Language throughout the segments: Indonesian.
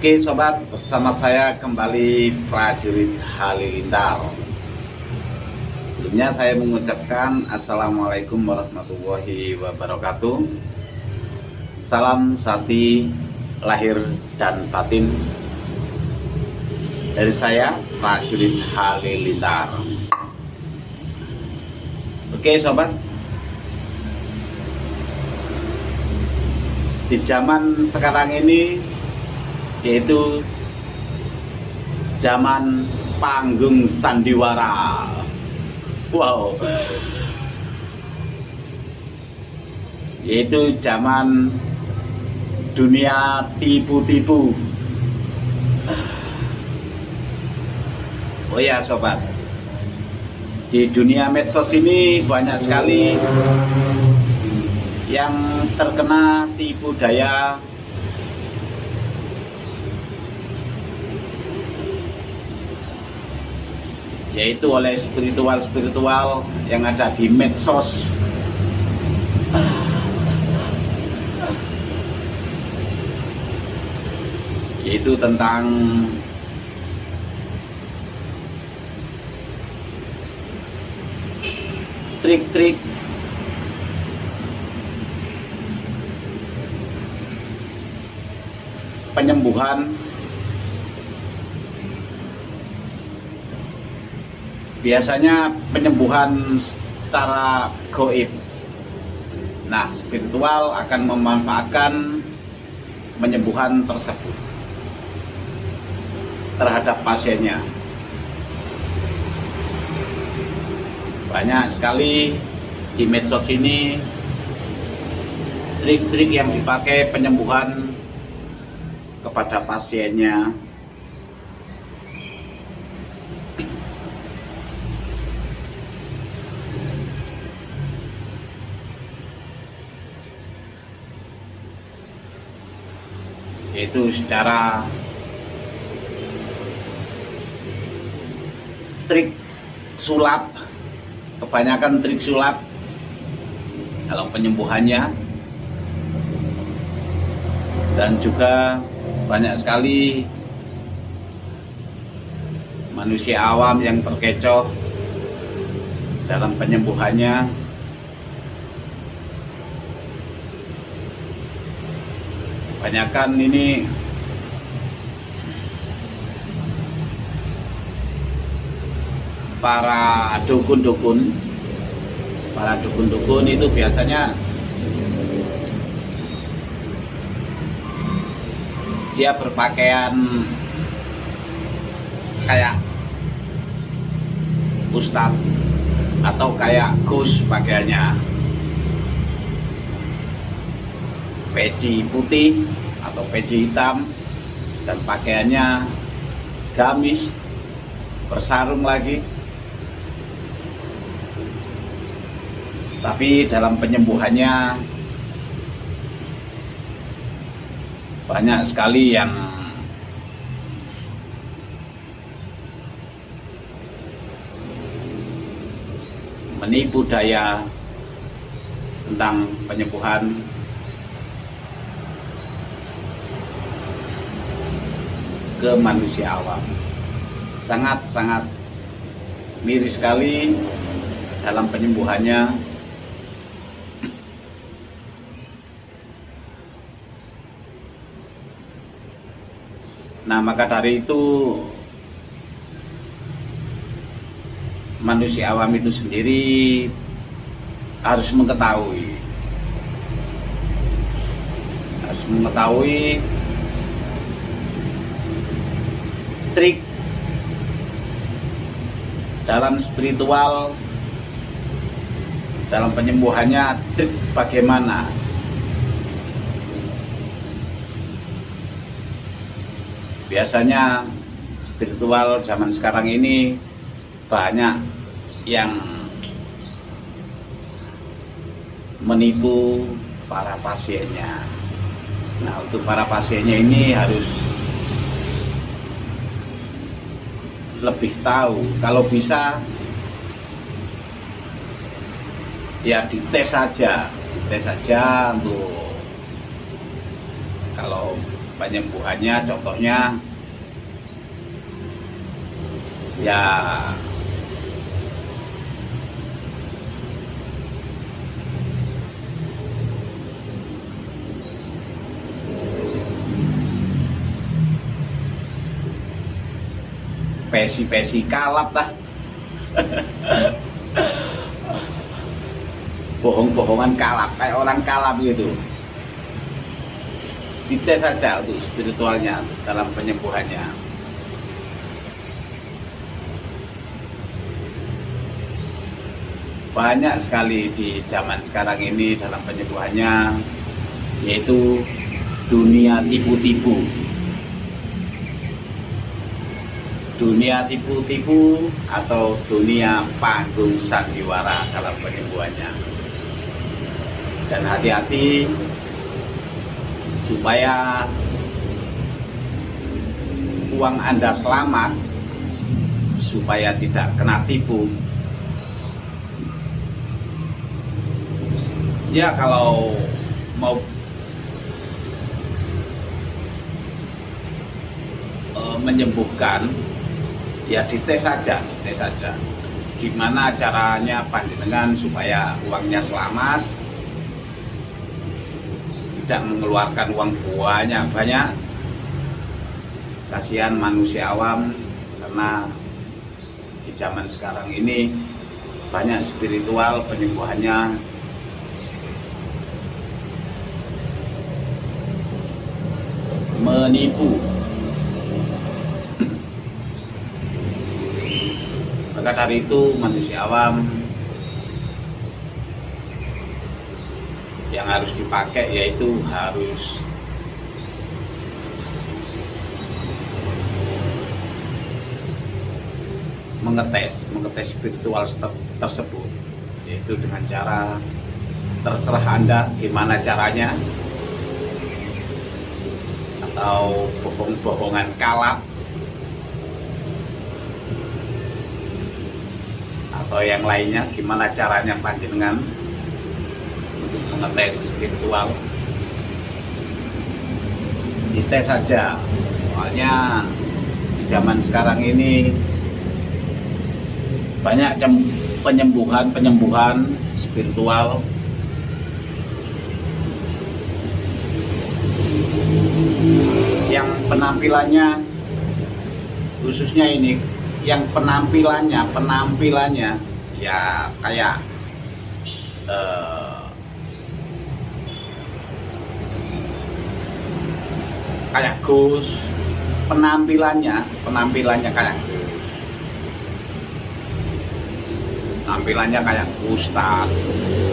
Oke sobat, bersama saya kembali Prajurit Halilintar. Sebelumnya saya mengucapkan Assalamualaikum warahmatullahi wabarakatuh. Salam sati lahir dan batin dari saya Prajurit Halilintar. Oke sobat, di zaman sekarang ini, yaitu zaman panggung sandiwara. Wow, yaitu zaman dunia tipu-tipu. Oh ya sobat, di dunia medsos ini banyak sekali yang terkena tipu daya yaitu oleh spiritual yang ada di medsos. Yaitu tentang trik-trik penyembuhan, biasanya penyembuhan secara gaib. Nah, spiritual akan memanfaatkan penyembuhan tersebut terhadap pasiennya. Banyak sekali di medsos ini trik-trik yang dipakai penyembuhan kepada pasiennya. Yaitu secara trik sulap, kebanyakan trik sulap dalam penyembuhannya, dan juga banyak sekali manusia awam yang terkecoh dalam penyembuhannya. Kebanyakan ini para dukun-dukun itu biasanya dia berpakaian kayak ustadz atau kayak gus pakaiannya, peci putih atau peci hitam, dan pakaiannya gamis, bersarung lagi. Tapi dalam penyembuhannya banyak sekali yang menipu daya tentang penyembuhan. Ke manusia awam sangat-sangat miris sekali dalam penyembuhannya. Nah, maka dari itu manusia awam itu sendiri harus mengetahui trik dalam spiritual, dalam penyembuhannya, trik bagaimana. Biasanya spiritual zaman sekarang ini banyak yang menipu para pasiennya. Nah, untuk para pasiennya ini harus lebih tahu, kalau bisa ya dites saja untuk kalau penyembuhannya, contohnya ya pesi-pesi kalap lah. Bohong-bohongan kalap, kayak orang kalap gitu. Dites saja untuk spiritualnya dalam penyembuhannya. Banyak sekali di zaman sekarang ini dalam penyembuhannya, yaitu dunia tipu-tipu. Dunia tipu-tipu atau dunia panggung sandiwara dalam penyembuhannya. Dan hati-hati supaya uang Anda selamat, supaya tidak kena tipu. Ya, kalau mau menyembuhkan, ya dites saja, gimana caranya panjenengan supaya uangnya selamat, tidak mengeluarkan uang banyak. Kasihan manusia awam, karena di zaman sekarang ini banyak spiritual penyembuhannya menipu. Maka dari itu manusia awam yang harus dipakai yaitu harus mengetes spiritual tersebut, yaitu dengan cara terserah Anda gimana caranya, atau bohong-bohongan kalap, atau yang lainnya, gimana caranya panjenengan untuk mengetes spiritual. Dites saja, soalnya di zaman sekarang ini banyak penyembuhan spiritual yang penampilannya, khususnya ini yang penampilannya ya kayak kayak Gus, penampilannya kayak Gus, penampilannya kayak Ustadz,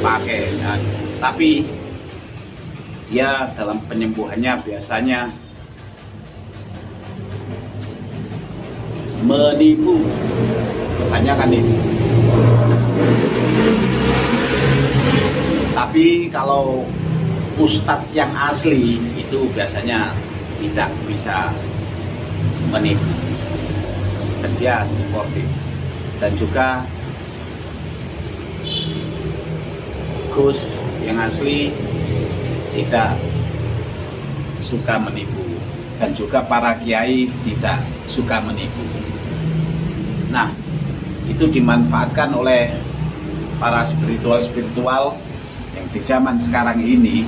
pakainya, tapi ya dalam penyembuhannya biasanya menipu, kebanyakan itu. Tapi kalau ustadz yang asli itu biasanya tidak bisa menipu, kerja sportif. Dan juga Gus yang asli tidak suka menipu, dan juga para kiai tidak suka menipu. Nah, itu dimanfaatkan oleh para spiritual yang di zaman sekarang ini.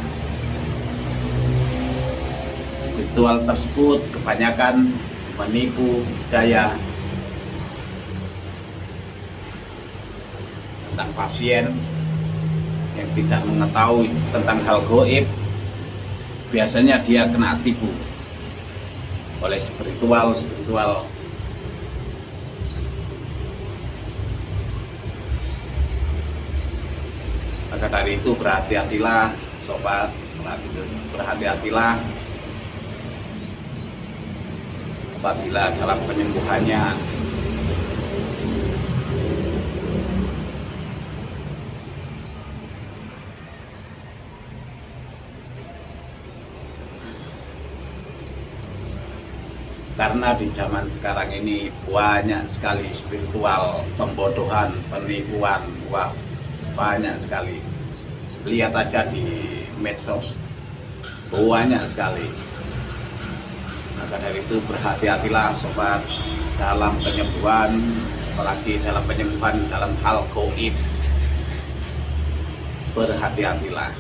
Spiritual tersebut kebanyakan menipu daya tentang pasien yang tidak mengetahui tentang hal gaib. Biasanya dia kena tipu oleh spiritual. Maka dari itu berhati-hatilah sobat, berhati-hatilah apabila dalam penyembuhannya. Karena di zaman sekarang ini banyak sekali spiritual pembodohan, penipuan, wah banyak sekali. Lihat aja di medsos, banyak sekali. Maka dari itu berhati-hatilah sobat dalam penyembuhan, apalagi dalam penyembuhan dalam hal gaib. Berhati-hatilah.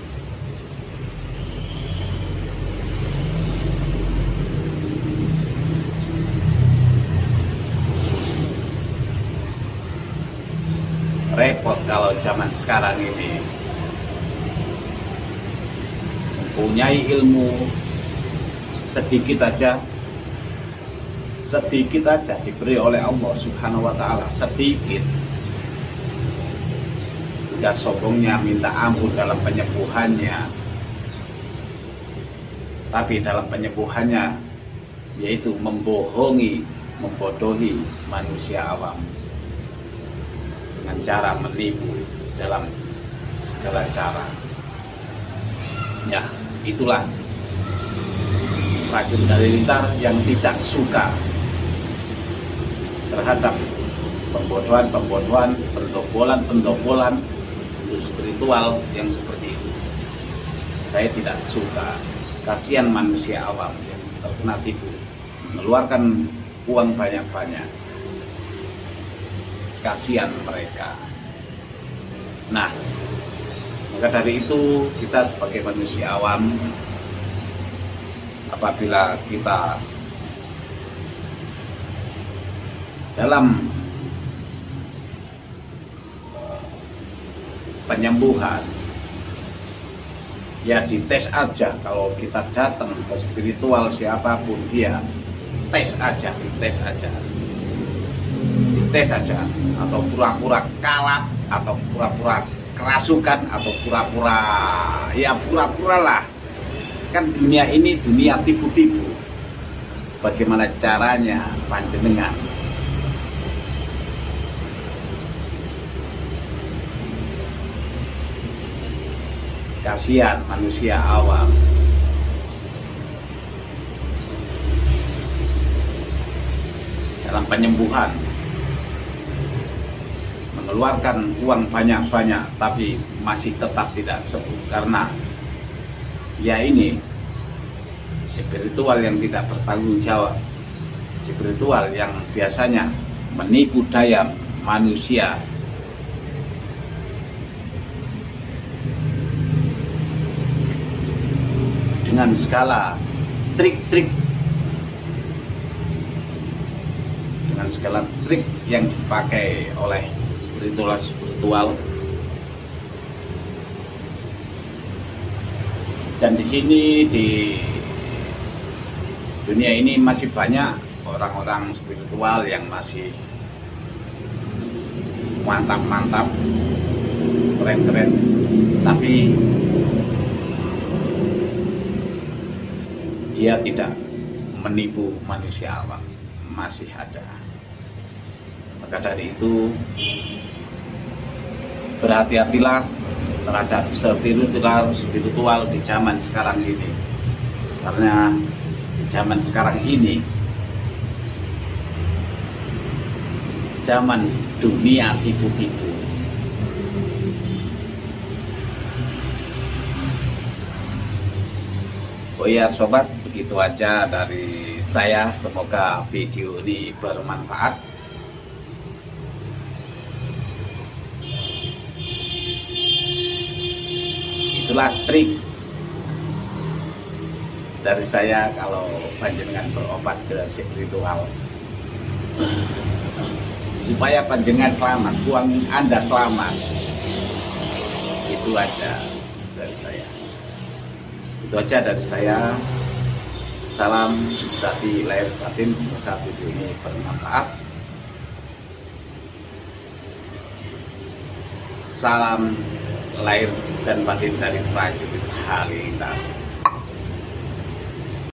Repot kalau zaman sekarang ini mempunyai ilmu sedikit aja diberi oleh Allah Subhanahu wa Ta'ala, sedikit udah sombongnya minta ampun dalam penyembuhannya, tapi dalam penyembuhannya yaitu membohongi, membodohi manusia awam dengan cara menipu dalam segala cara. Ya, itulah Prajurit Halilintar yang tidak suka terhadap pembodohan, pendobolan spiritual yang seperti itu. Saya tidak suka. Kasihan manusia awam yang terkena tipu, mengeluarkan uang banyak-banyak. Kasihan mereka. Nah, maka dari itu kita sebagai manusia awam, apabila kita dalam penyembuhan, ya dites aja. Kalau kita datang ke spiritual siapapun dia, dites aja, atau pura-pura kalah, atau pura-pura kerasukan, atau pura-pura lah. Kan dunia ini dunia tipu-tipu. Bagaimana caranya panjenengan kasihan manusia awam. Dalam penyembuhan mengeluarkan uang banyak-banyak tapi masih tetap tidak sembuh, karena ya ini spiritual yang tidak bertanggung jawab, spiritual yang biasanya menipu daya manusia. Dengan segala trik-trik, dengan segala trik yang dipakai oleh spiritual. Dan di sini di dunia ini masih banyak orang-orang spiritual yang masih mantap, keren, tapi dia tidak menipu manusia awam, masih ada. Maka dari itu berhati-hatilah terhadap spiritual di zaman sekarang ini, karena di zaman sekarang ini zaman dunia tipu-tipu. Oh ya sobat, begitu aja dari saya. Semoga video ini bermanfaat. Itulah trik dari saya kalau panjenengan berobat ke spiritual, supaya panjenengan selamat, uang Anda selamat. Itu aja dari saya. Itu aja dari saya. Salam Zati lahir batin. Semoga video ini bermanfaat. Salam lahir dan batin dari Prajurit Halilintar.